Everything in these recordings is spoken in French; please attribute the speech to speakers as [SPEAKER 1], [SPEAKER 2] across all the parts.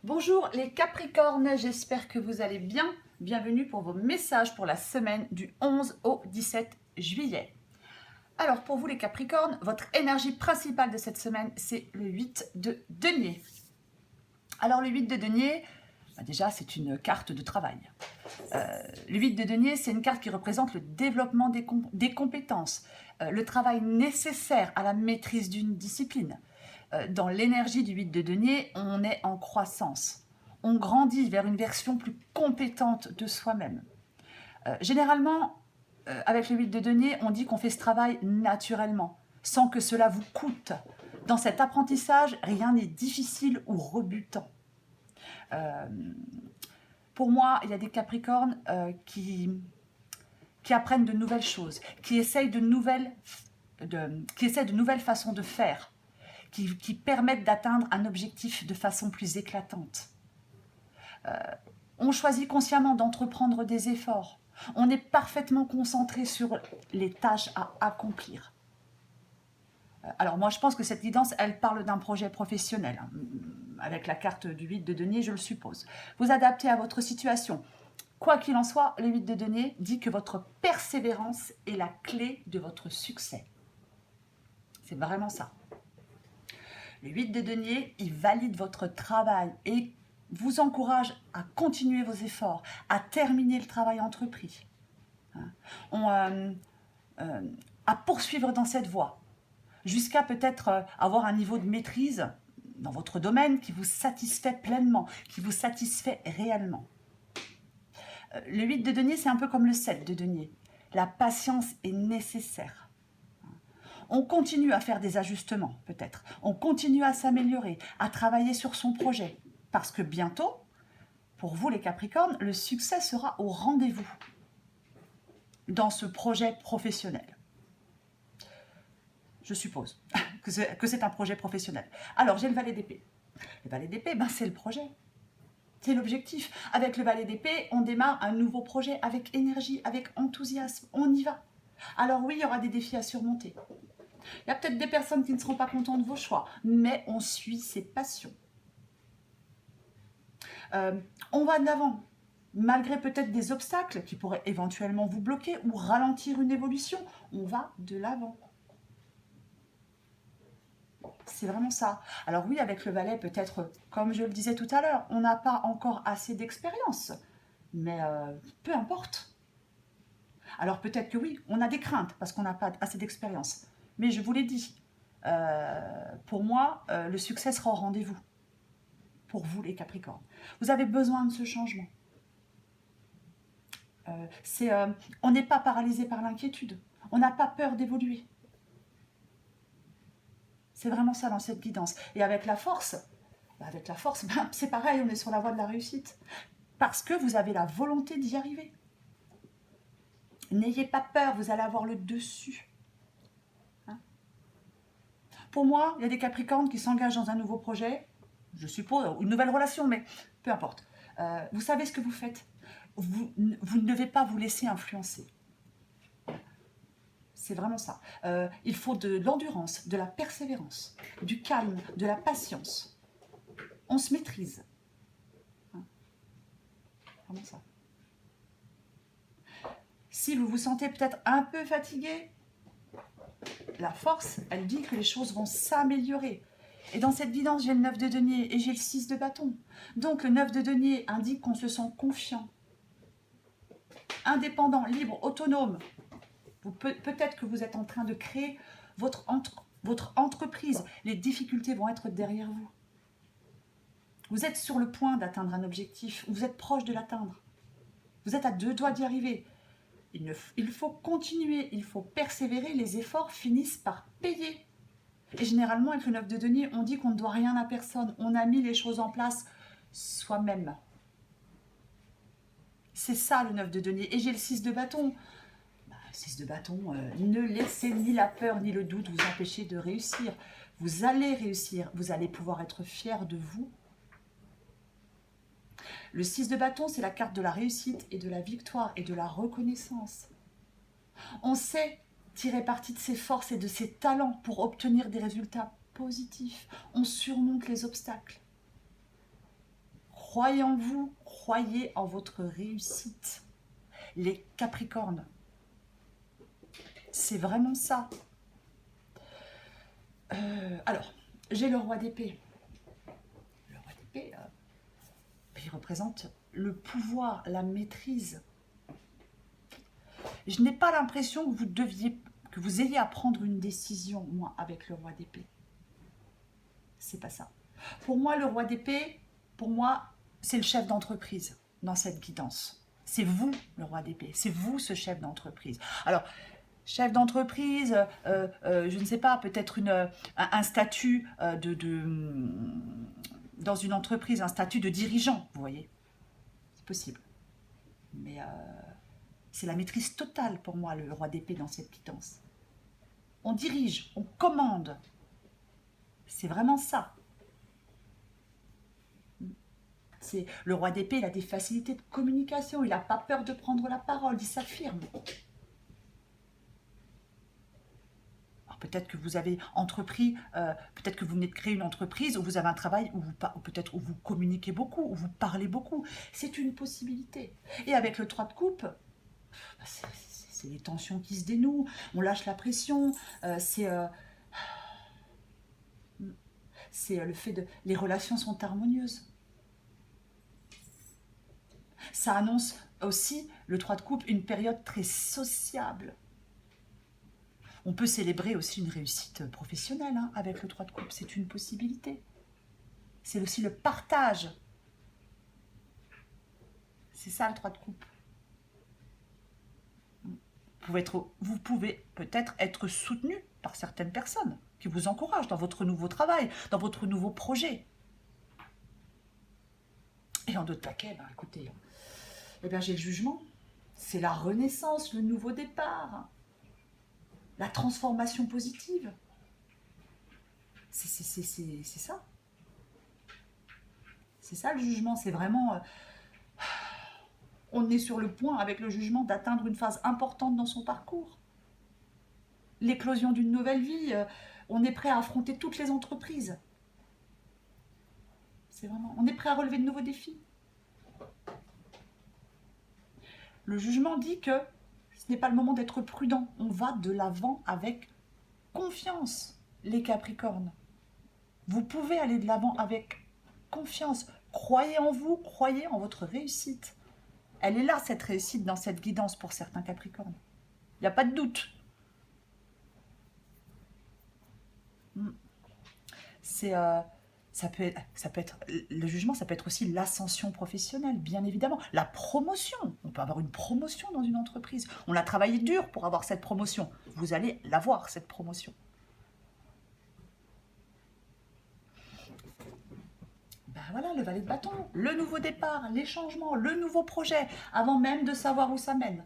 [SPEAKER 1] Bonjour les Capricornes, j'espère que vous allez bien. Bienvenue pour vos messages pour la semaine du 11 au 17 juillet. Alors pour vous les Capricornes, votre énergie principale de cette semaine, c'est le 8 de denier. Alors le 8 de denier, déjà c'est une carte de travail. Le 8 de denier, c'est une carte qui représente le développement des compétences, le travail nécessaire à la maîtrise d'une discipline. Dans l'énergie du 8 de denier, on est en croissance. On grandit vers une version plus compétente de soi-même. Généralement, avec le 8 de denier, on dit qu'on fait ce travail naturellement, sans que cela vous coûte. Dans cet apprentissage, rien n'est difficile ou rebutant. Pour moi, il y a des Capricornes qui apprennent de nouvelles choses, qui essayent de nouvelles façons de faire, qui permettent d'atteindre un objectif de façon plus éclatante. On choisit consciemment d'entreprendre des efforts. On est parfaitement concentré sur les tâches à accomplir. Alors moi, je pense que cette guidance, elle parle d'un projet professionnel. Avec la carte du 8 de denier, je le suppose. Vous adaptez à votre situation. Quoi qu'il en soit, le 8 de denier dit que votre persévérance est la clé de votre succès. C'est vraiment ça. Le 8 de denier, il valide votre travail et vous encourage à continuer vos efforts, à terminer le travail entrepris, à poursuivre dans cette voie, jusqu'à peut-être avoir un niveau de maîtrise dans votre domaine qui vous satisfait pleinement, qui vous satisfait réellement. Le 8 de denier, c'est un peu comme le 7 de denier. La patience est nécessaire. On continue à faire des ajustements, peut-être. On continue à s'améliorer, à travailler sur son projet. Parce que bientôt, pour vous les Capricornes, le succès sera au rendez-vous dans ce projet professionnel. Je suppose que c'est un projet professionnel. Alors, j'ai le valet d'épée. Le valet d'épée, c'est le projet. C'est l'objectif. Avec le valet d'épée, on démarre un nouveau projet avec énergie, avec enthousiasme. On y va. Alors oui, il y aura des défis à surmonter. Il y a peut-être des personnes qui ne seront pas contentes de vos choix, mais on suit ses passions. On va de l'avant, malgré peut-être des obstacles qui pourraient éventuellement vous bloquer ou ralentir une évolution. On va de l'avant. C'est vraiment ça. Alors oui, avec le valet, peut-être, comme je le disais tout à l'heure, on n'a pas encore assez d'expérience, mais peu importe. Alors peut-être que oui, on a des craintes parce qu'on n'a pas assez d'expérience. Mais je vous l'ai dit, pour moi, le succès sera au rendez-vous. Pour vous, les Capricornes. Vous avez besoin de ce changement. On n'est pas paralysé par l'inquiétude. On n'a pas peur d'évoluer. C'est vraiment ça dans cette guidance. Et avec la force, c'est pareil, on est sur la voie de la réussite. Parce que vous avez la volonté d'y arriver. N'ayez pas peur, vous allez avoir le dessus. Pour moi, il y a des Capricornes qui s'engagent dans un nouveau projet, je suppose, une nouvelle relation, mais peu importe. Vous savez ce que vous faites. Vous ne devez pas vous laisser influencer. C'est vraiment ça. Il faut de l'endurance, de la persévérance, du calme, de la patience. On se maîtrise. Vraiment ça. Si vous vous sentez peut-être un peu fatigué, la force, elle dit que les choses vont s'améliorer. Et dans cette guidance, j'ai le 9 de denier et j'ai le 6 de bâton. Donc le 9 de denier indique qu'on se sent confiant, indépendant, libre, autonome. Peut-être que vous êtes en train de créer votre entreprise. Les difficultés vont être derrière vous. Vous êtes sur le point d'atteindre un objectif. Vous êtes proche de l'atteindre. Vous êtes à 2 doigts d'y arriver. Il faut continuer, il faut persévérer. Les efforts finissent par payer. Et généralement, avec le 9 de denier, on dit qu'on ne doit rien à personne. On a mis les choses en place soi-même. C'est ça le 9 de denier. Et j'ai le 6 de bâton. 6 de bâton, ne laissez ni la peur ni le doute vous empêcher de réussir. Vous allez réussir, vous allez pouvoir être fier de vous. Le 6 de bâton, c'est la carte de la réussite et de la victoire et de la reconnaissance. On sait tirer parti de ses forces et de ses talents pour obtenir des résultats positifs. On surmonte les obstacles. Croyez en vous, croyez en votre réussite. Les Capricornes, c'est vraiment ça. Alors, j'ai le roi d'épée. Le roi d'épée, il représente le pouvoir, la maîtrise. Je n'ai pas l'impression que vous ayez à prendre une décision, moi, avec le roi d'épée. C'est pas ça. Pour moi, le roi d'épée, c'est le chef d'entreprise dans cette guidance. C'est vous, le roi d'épée. C'est vous, ce chef d'entreprise. Alors, chef d'entreprise, je ne sais pas, peut-être un statut dans une entreprise, un statut de dirigeant, vous voyez. C'est possible. Mais c'est la maîtrise totale pour moi, le roi d'épée dans cette guidance. On dirige, on commande. C'est vraiment ça. Le roi d'épée, il a des facilités de communication, il n'a pas peur de prendre la parole, il s'affirme. Peut-être que vous avez entrepris, peut-être que vous venez de créer une entreprise où vous avez un travail où peut-être où vous communiquez beaucoup, où vous parlez beaucoup. C'est une possibilité. Et avec le 3 de coupe, c'est les tensions qui se dénouent, on lâche la pression, c'est le fait de... Les relations sont harmonieuses. Ça annonce aussi, le 3 de coupe, une période très sociable. On peut célébrer aussi une réussite professionnelle avec le 3 de coupe, c'est une possibilité. C'est aussi le partage. C'est ça le 3 de coupe. Vous pouvez peut-être être soutenu par certaines personnes qui vous encouragent dans votre nouveau travail, dans votre nouveau projet. Et en d'autres paquets, écoutez, j'ai le jugement. C'est la renaissance, le nouveau départ. La transformation positive. C'est ça. C'est ça le jugement, c'est vraiment... on est sur le point, avec le jugement, d'atteindre une phase importante dans son parcours. L'éclosion d'une nouvelle vie, on est prêt à affronter toutes les entreprises. C'est vraiment... On est prêt à relever de nouveaux défis. Le jugement dit que ce n'est pas le moment d'être prudent. On va de l'avant avec confiance, les Capricornes. Vous pouvez aller de l'avant avec confiance. Croyez en vous, croyez en votre réussite. Elle est là, cette réussite, dans cette guidance pour certains Capricornes. Il n'y a pas de doute. Ça peut être le jugement, ça peut être aussi l'ascension professionnelle, bien évidemment. La promotion, on peut avoir une promotion dans une entreprise. On a travaillé dur pour avoir cette promotion. Vous allez l'avoir, cette promotion. Voilà, le valet de bâton, le nouveau départ, les changements, le nouveau projet, avant même de savoir où ça mène.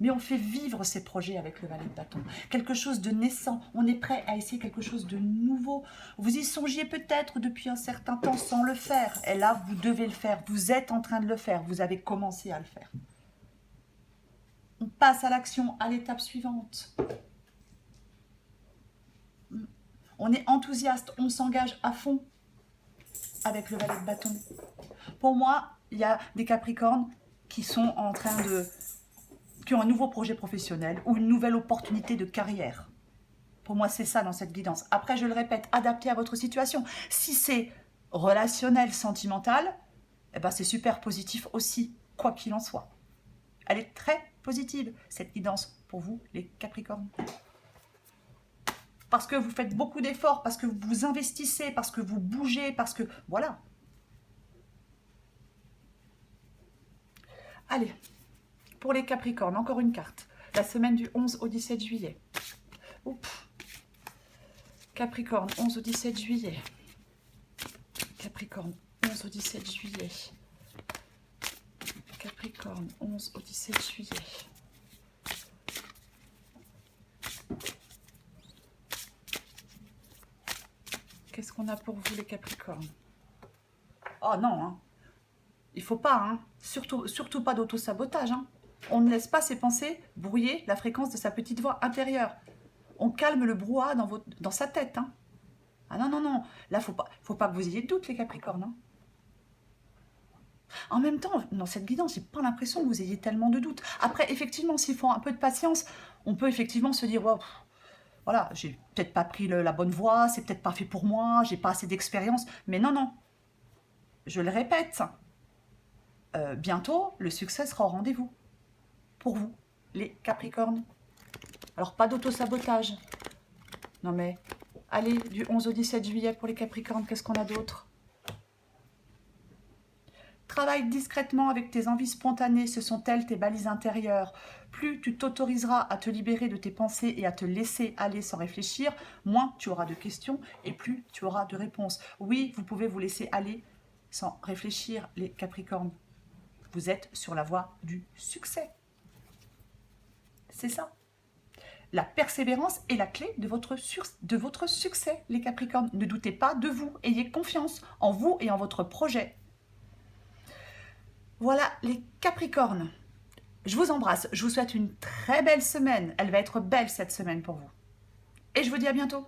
[SPEAKER 1] Mais on fait vivre ces projets avec le valet de bâton. Quelque chose de naissant. On est prêt à essayer quelque chose de nouveau. Vous y songiez peut-être depuis un certain temps sans le faire. Et là, vous devez le faire. Vous êtes en train de le faire. Vous avez commencé à le faire. On passe à l'action, à l'étape suivante. On est enthousiaste. On s'engage à fond avec le valet de bâton. Pour moi, il y a des Capricornes qui sont en train qui ont un nouveau projet professionnel ou une nouvelle opportunité de carrière. Pour moi, c'est ça dans cette guidance. Après, je le répète, adapté à votre situation. Si c'est relationnel, sentimental, c'est super positif aussi, quoi qu'il en soit. Elle est très positive, cette guidance, pour vous, les Capricornes. Parce que vous faites beaucoup d'efforts, parce que vous vous investissez, parce que vous bougez, parce que... Voilà. Allez, pour les Capricornes, encore une carte. La semaine du 11 au 17 juillet. Oups. Capricorne, 11 au 17 juillet. Capricorne, 11 au 17 juillet. Capricorne, 11 au 17 juillet. Qu'est-ce qu'on a pour vous, les Capricornes? Oh non, il faut pas, surtout pas d'auto-sabotage. On ne laisse pas ses pensées brouiller la fréquence de sa petite voix intérieure. On calme le brouhaha dans sa tête. Ah non, là, faut pas que vous ayez de doute, les Capricornes. En même temps, dans cette guidance, j'ai pas l'impression que vous ayez tellement de doutes. Après, effectivement, s'il faut un peu de patience, on peut effectivement se dire, wow, voilà, j'ai peut-être pas pris la bonne voie, c'est peut-être pas fait pour moi, j'ai pas assez d'expérience. Mais non, non, je le répète, bientôt, le succès sera au rendez-vous. Pour vous, les Capricornes. Alors, pas d'auto-sabotage. Non mais, allez, du 11 au 17 juillet pour les Capricornes, qu'est-ce qu'on a d'autre? Travaille discrètement avec tes envies spontanées, ce sont elles tes balises intérieures. Plus tu t'autoriseras à te libérer de tes pensées et à te laisser aller sans réfléchir, moins tu auras de questions et plus tu auras de réponses. Oui, vous pouvez vous laisser aller sans réfléchir, les Capricornes. Vous êtes sur la voie du succès. C'est ça. La persévérance est la clé de votre succès, les Capricornes. Ne doutez pas de vous, ayez confiance en vous et en votre projet. Voilà les Capricornes. Je vous embrasse, je vous souhaite une très belle semaine. Elle va être belle cette semaine pour vous. Et je vous dis à bientôt.